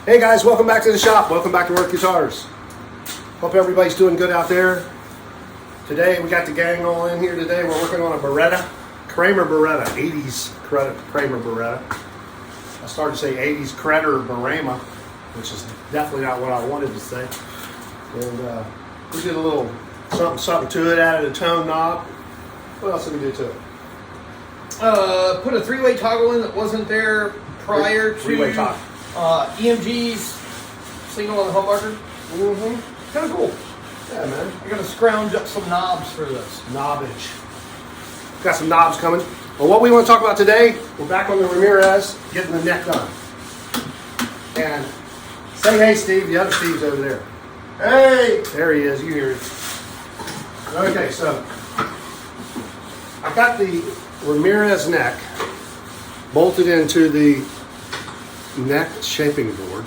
Hey guys, welcome back to the shop. Welcome back to Worth Guitars. Hope everybody's doing good out there. Today we got the gang all in here today. We're working on a Beretta, Kramer Beretta, 80s Kramer Beretta. I started to say 80s Kretter Berema, which is definitely not what I wanted to say. And we did a little something to it, added a tone knob. What else did we do to it? Put a three-way toggle in that wasn't there prior to Three-way toggle. EMG's signal on the humbucker. Mm-hmm. Kind of cool. Yeah, man. I gotta scrounge up some knobs for this. Knobbage. Got some knobs coming. Well, what we want to talk about today, we're back on the Ramirez, getting the neck done. And say hey, Steve. The other Steve's over there. Hey! There he is. You hear it. Okay, so I've got the Ramirez neck bolted into the neck shaping board.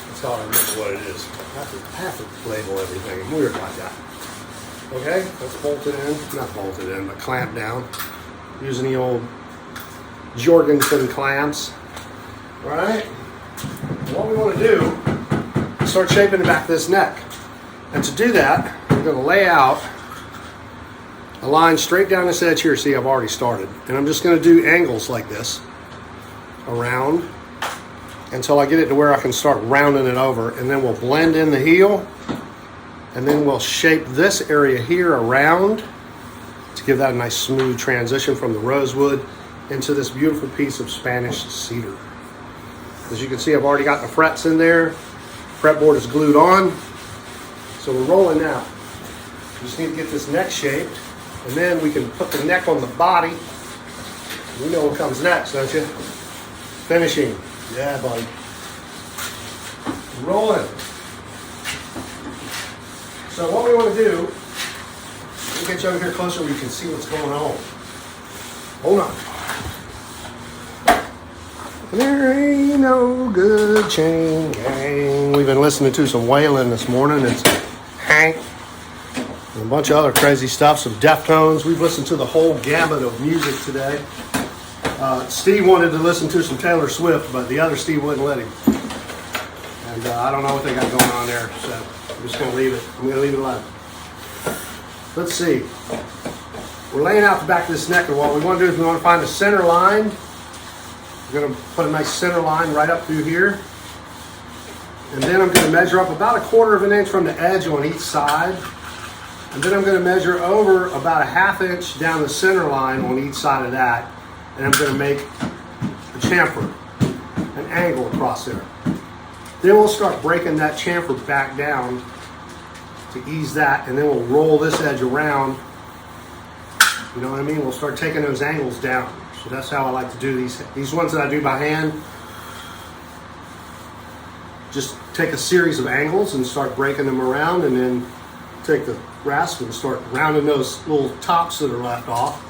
That's how I remember what it is. I have to label everything. I'm weird like that. Okay, that's bolted in. Not bolted in, but clamped down. Using the old Jorgensen clamps. Alright? What we want to do is start shaping back this neck. And to do that, we're going to lay out a line straight down this edge here. See, I've already started. And I'm just going to do angles like this around until I get it to where I can start rounding it over. And then we'll blend in the heel. And then we'll shape this area here around to give that a nice smooth transition from the rosewood into this beautiful piece of Spanish cedar. As you can see, I've already got the frets in there. Fretboard is glued on. So we're rolling now. We just need to get this neck shaped. And then we can put the neck on the body. You know what comes next, don't you? Finishing. Yeah, buddy. Rolling. So what we want to do, let me get you over here closer where you can see what's going on. Hold on. There ain't no good chain gang. We've been listening to some Waylon this morning. It's Hank. And a bunch of other crazy stuff, some Deftones. We've listened to the whole gamut of music today. Steve wanted to listen to some Taylor Swift, but the other Steve wouldn't let him. And I don't know what they got going on there, so I'm just going to leave it. I'm going to leave it alone. Let's see. We're laying out the back of this neck, and what we want to do is we want to find a center line. We're going to put a nice center line right up through here. And then I'm going to measure up about 1/4 inch from the edge on each side. And then I'm going to measure over about 1/2 inch down the center line on each side of that. And I'm going to make a chamfer, an angle across there. Then we'll start breaking that chamfer back down to ease that. And then we'll roll this edge around. You know what I mean? We'll start taking those angles down. So that's how I like to do these ones that I do by hand. Just take a series of angles and start breaking them around, and then take the rasp and start rounding those little tops that are left off,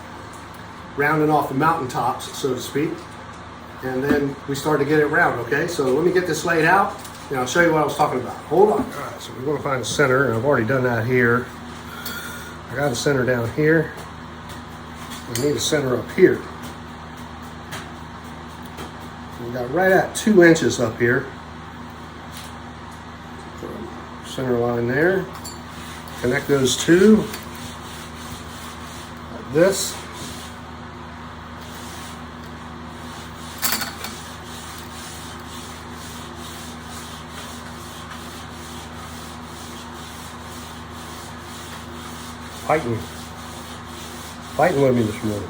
rounding off the mountain tops, so to speak. And then we start to get it round, okay? So let me get this laid out, and I'll show you what I was talking about. Hold on. All right, so we're going to find the center, and I've already done that here. I got the center down here. I need a center up here. We got right at 2 inches up here. Center line there. Connect those two. Like this. Fighting with me this morning.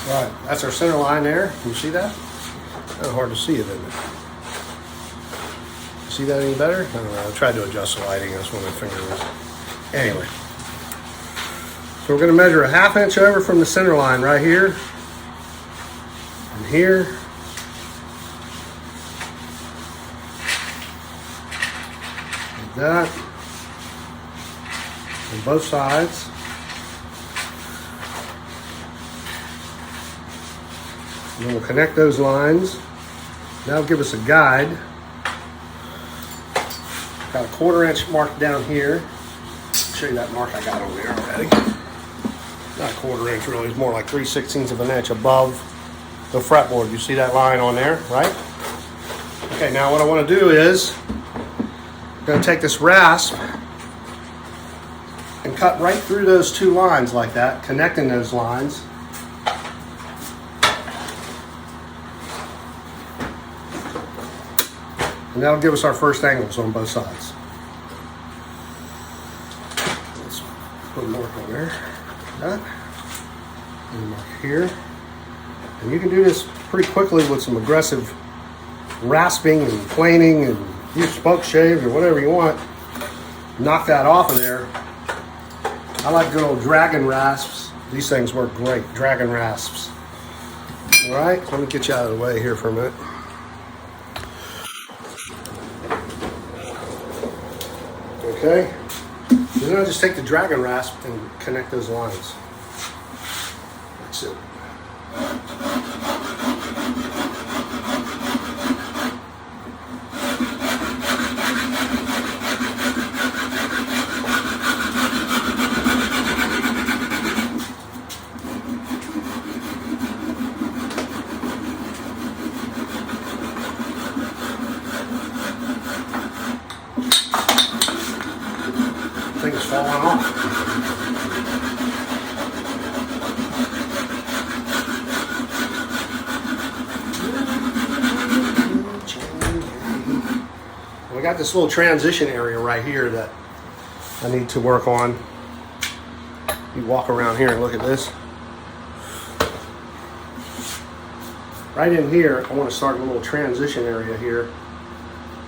All right, that's our center line there. Can you see that? Kind of hard to see it, isn't it? See that any better? I don't know. I tried to adjust the lighting. That's what my finger was. Anyway. So we're going to measure 1/2 inch over from the center line right here. And here. Like that. On both sides. And then we'll connect those lines. That'll give us a guide. Got a 1/4 inch mark down here. I'll show you that mark I got over there already. not a quarter inch really, it's more like 3/16 of an inch above the fretboard. You see that line on there, right? Okay, now what I want to do is I'm going to take this rasp and cut right through those two lines like that, connecting those lines. And that'll give us our first angles on both sides. Let's put a mark on there. That. And mark here. And you can do this pretty quickly with some aggressive rasping and planing and use spoke shaves or whatever you want. Knock that off of there. I like good old dragon rasps. These things work great, dragon rasps. All right, let me get you out of the way here for a minute. Okay, then I'll just take the dragon rasp and connect those lines. That's it. Thing's falling off. We got this little transition area right here that I need to work on. You walk around here and look at this. Right in here, I want to start a little transition area here.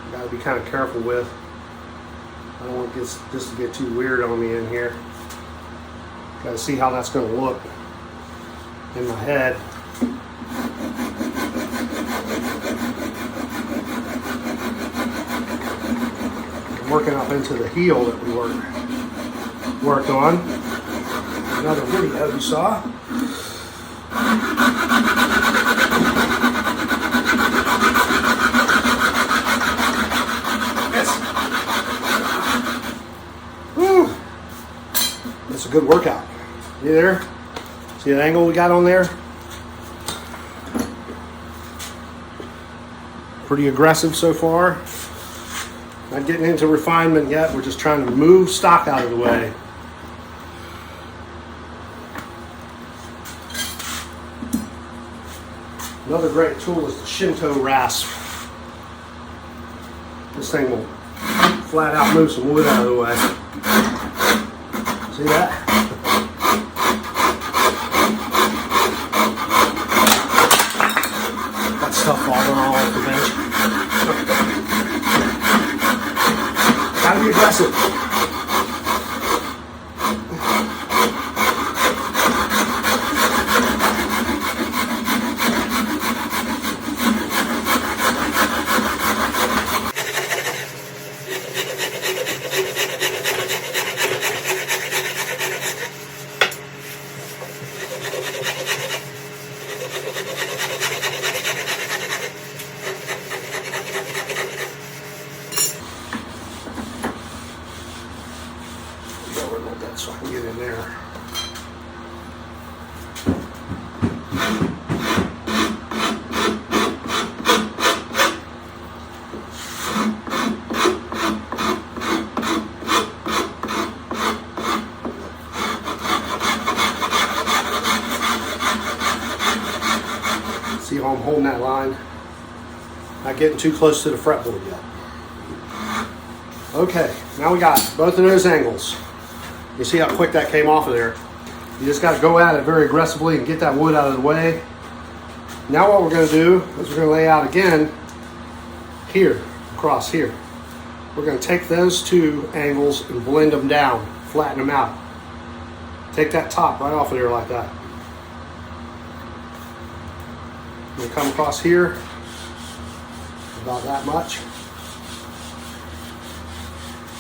You gotta be kind of careful with. I don't want this to get too weird on me in here. Got to see how that's going to look in my head. I'm working up into the heel that we worked on. Another video you saw. It's a good workout. You there? See that angle we got on there? Pretty aggressive so far. Not getting into refinement yet. We're just trying to move stock out of the way. Another great tool is the Shinto rasp. This thing will flat out move some wood out of the way. See that? That stuff falling all off the bench. Gotta be aggressive. So I can get in there. See how I'm holding that line? Not getting too close to the fretboard yet. Okay, now we got both of those angles. You see how quick that came off of there. You just got to go at it very aggressively and get that wood out of the way. Now what we're going to do is we're going to lay out again here, across here. We're going to take those two angles and blend them down, flatten them out. Take that top right off of there like that. We'll come across here, about that much.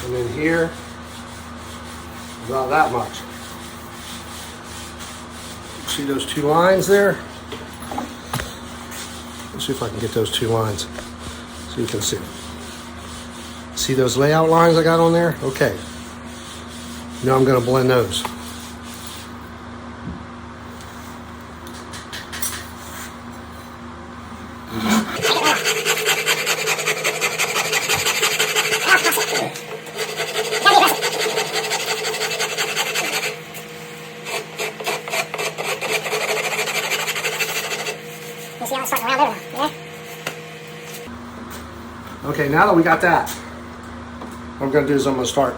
And then here, about that much. See those two lines there? Let's see if I can get those two lines so you can see. See those layout lines I got on there? Okay. Now I'm going to blend those. Okay, now that we got that, what I'm gonna do is I'm gonna start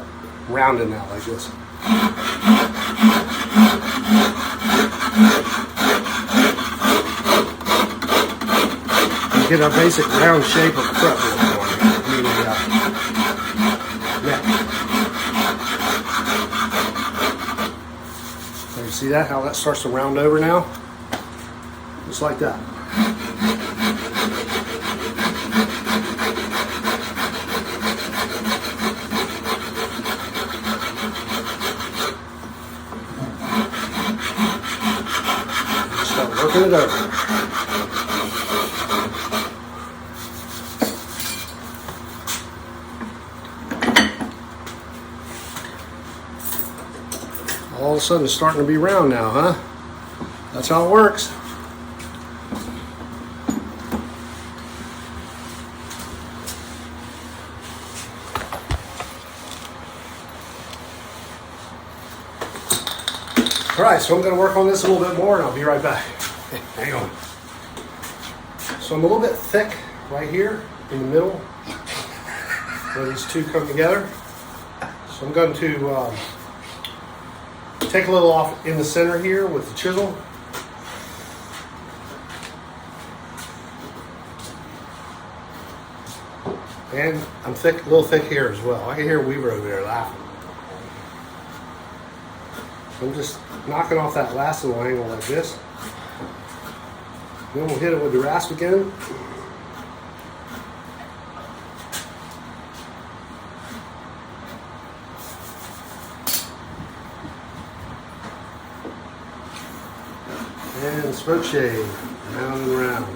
rounding now like this. You get a basic round shape of the fretboard going. I mean, neck. So you see that, how that starts to round over now? Just like that. Start working it over. All of a sudden it's starting to be round now, huh? That's how it works. All right, so I'm going to work on this a little bit more and I'll be right back. Okay, hang on. So I'm a little bit thick right here in the middle where these two come together. So I'm going to take a little off in the center here with the chisel. And I'm thick, a little thick here as well. I can hear Weaver over there laughing. So I'm just knocking off that last little angle like this. Then we'll hit it with the rasp again. And smoke shade, round and round.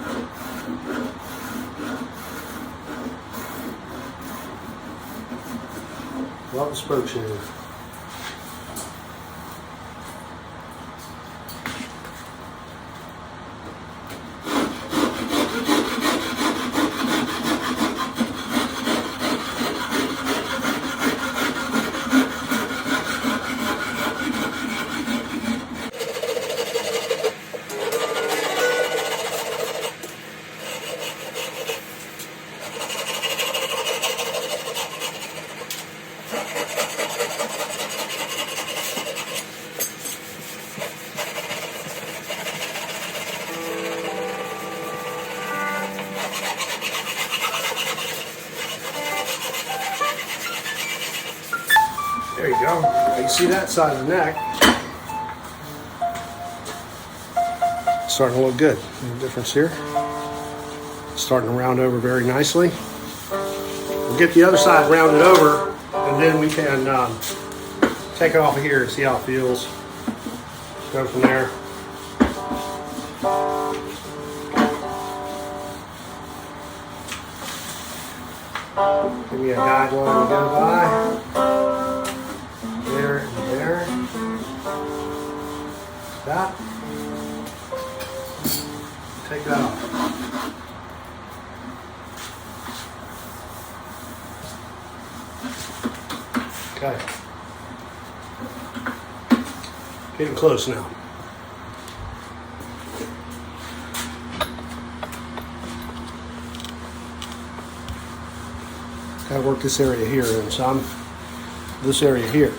Love the smoke shade. There you go. You see that side of the neck starting to look good. No difference here. Starting to round over very nicely. We'll get the other side rounded over, and then we can take it off of here and see how it feels. Go from there. Give me a guideline to go by. There and there. That. Take that off. Okay. Getting close now. Gotta work this area here and some. This area here.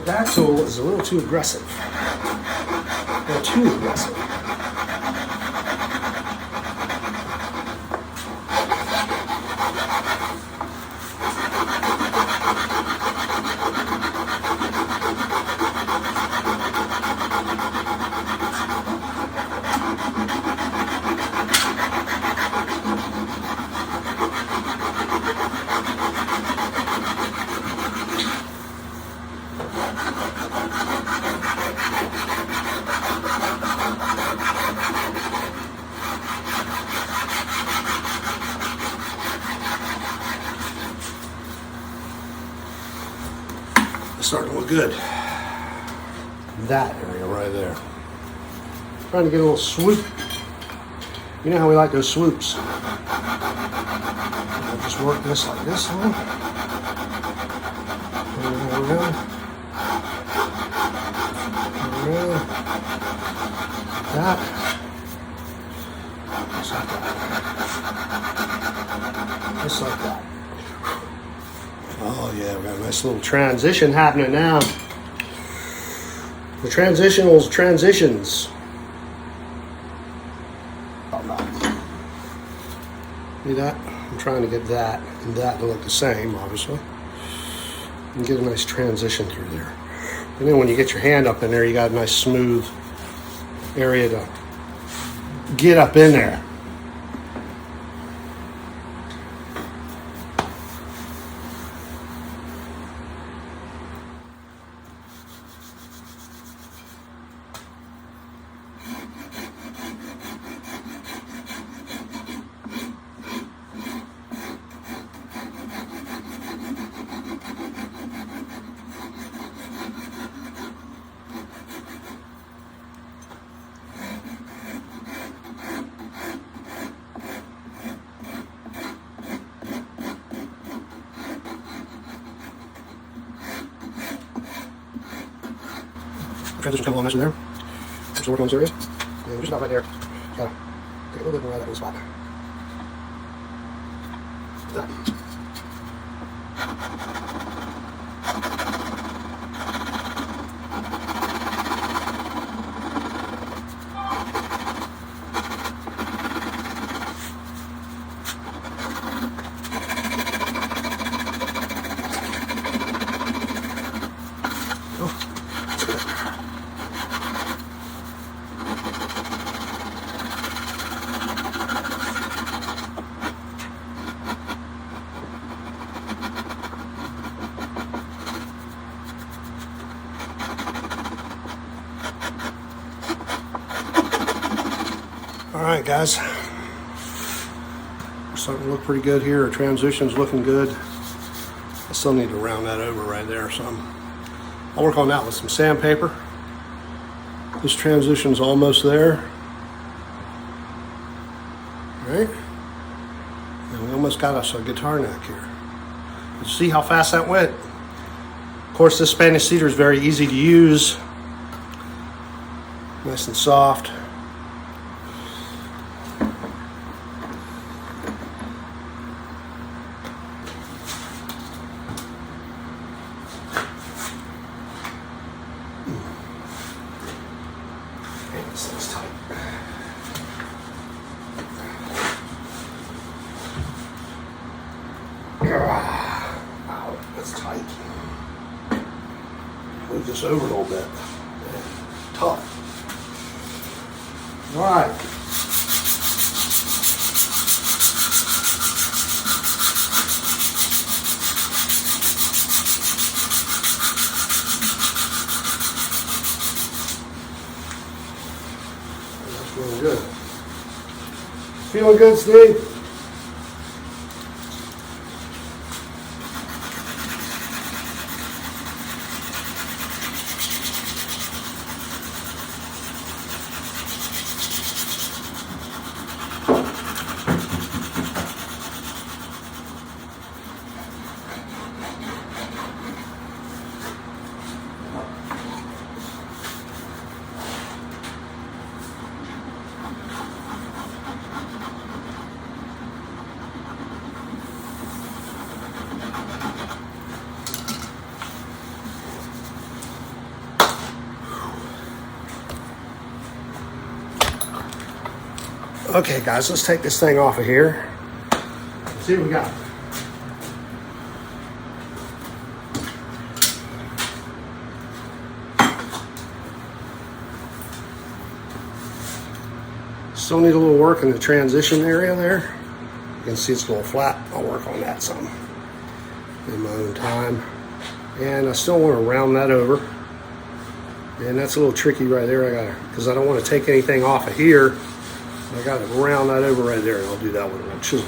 That tool is a little too aggressive. Or too aggressive. It's starting to look good. That area right there. Trying to get a little swoop. You know how we like those swoops. I'll just work this like this, huh? Around. That. Just like that. Just like that. Oh yeah, we got a nice little transition happening now. The transitions. See that? I'm trying to get that and that to look the same, obviously. And get a nice transition through there. And then when you get your hand up in there, you got a nice smooth area to get up in there. Transition coming along nice in there. Still working on this area. And we're just about right there. Gotta take a little bit more out of that little spot. That. All right, guys. We're starting to look pretty good here. Our transition's looking good. I still need to round that over right there some. I'll work on that with some sandpaper. This transition's almost there. All right. And we almost got us a guitar neck here. You see how fast that went? Of course, this Spanish cedar is very easy to use. Nice and soft. This thing's tight. Wow, that's tight. Move this over a little bit. Man, tough. All right. Feeling good. Feeling good, Steve? Okay, guys, let's take this thing off of here. Let's see what we got. Still need a little work in the transition area there. You can see it's a little flat. I'll work on that some in my own time. And I still want to round that over. And that's a little tricky right there. Because I don't want to take anything off of here. I got to round that over right there, and I'll do that with a little chisel.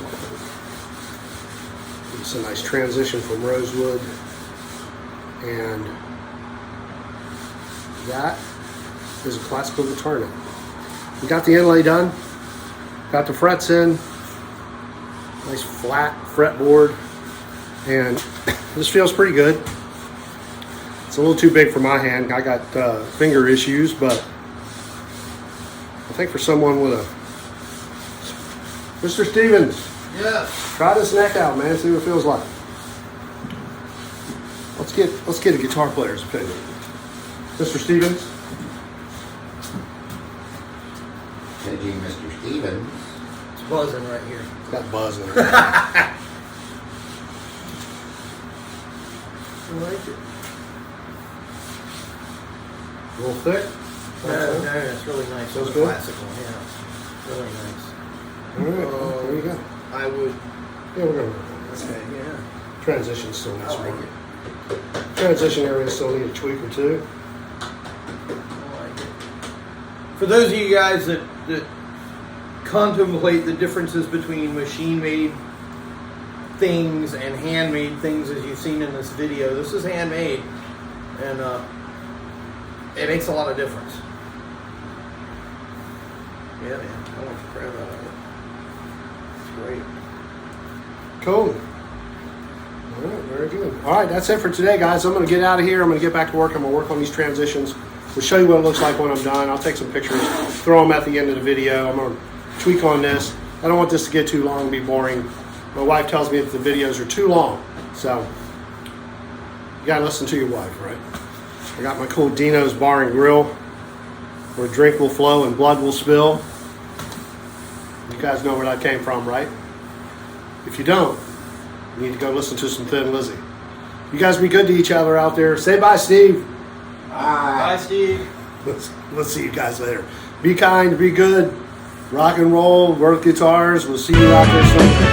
It's a nice transition from rosewood And that is a classical guitar neck. We got the inlay done, got the frets in, nice flat fretboard, and this feels pretty good. It's a little too big for my hand. I got finger issues, but I think for someone with a... Mr. Stevens, Yes. try this neck out, man. See what it feels like. Let's get a guitar player's opinion. Mr. Stevens. Judging Mr. Stevens. It's buzzing right here. It's got buzz in it. I like it. A little thick. No, it's really nice. Feels It's good? classical, yeah. Really nice. All right, there you go. I would. Yeah, we're gonna. Okay, yeah. Transition still needs I some like work. it. Transition areas still need a tweak or two. I like it. For those of you guys that contemplate the differences between machine-made things and handmade things, as you've seen in this video, this is handmade, and it makes a lot of difference. Yeah, man, I want the crap out of it. It's great. Cool. All right, very good. All right, that's it for today, guys. I'm going to get out of here. I'm going to get back to work. I'm going to work on these transitions. We'll show you what it looks like when I'm done. I'll take some pictures, throw them at the end of the video. I'm going to tweak on this. I don't want this to get too long and be boring. My wife tells me that the videos are too long. So, you got to listen to your wife, right? I got my cool Dino's Bar and Grill, where drink will flow and blood will spill. You guys know where that came from, right? If you don't, you need to go listen to some Thin Lizzy. You guys be good to each other out there. Say bye, Steve. Bye, Steve. Let's see you guys later. Be kind, be good, rock and roll, work guitars. We'll see you out there someday.